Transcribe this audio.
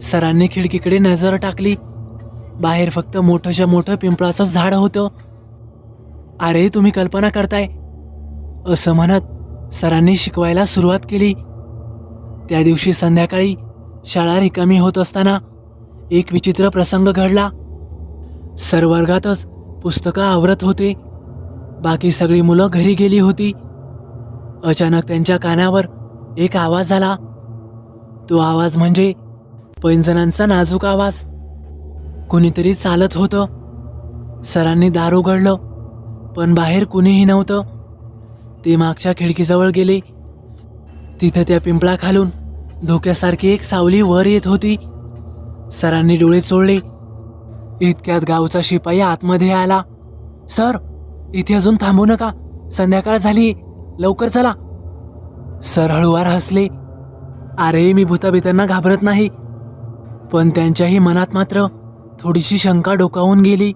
सरांनी खिडकीकडे नजर टाकली. बाहेर फक्त मोठंच्या मोठं पिंपळाचं झाड होतं. अरे तुम्ही कल्पना करताय, असं म्हणत सरांनी शिकवायला सुरुवात केली. त्या दिवशी संध्याकाळी शाळा रिकामी होत असताना एक विचित्र प्रसंग घडला. सर वर्गातच पुस्तकं आवरत होते. बाकी सगळी मुलं घरी गेली होती. अचानक त्यांच्या कानावर एक आवाज आला. तो आवाज म्हणजे पैंजणांचा नाजूक आवाज. कुणीतरी चालत होतं. सरांनी दार उघडलं, पण बाहेर कुणीही नव्हतं. ते मागच्या खिडकीजवळ गेले. तिथं त्या पिंपळाखालून धोक्यासारखी एक सावली वर येत होती. सरांनी डोळे चोळले. इतक्यात गावचा शिपाई आतमध्ये आला. सर, इथे अजून थांबू नका, संध्याकाळ झाली, लवकर चला. सर हळूवार हसले. अरे मी भूताबितांना घाबरत नाही. पण त्यांच्याही मनात मात्र थोडीशी शंका डोकावून गेली.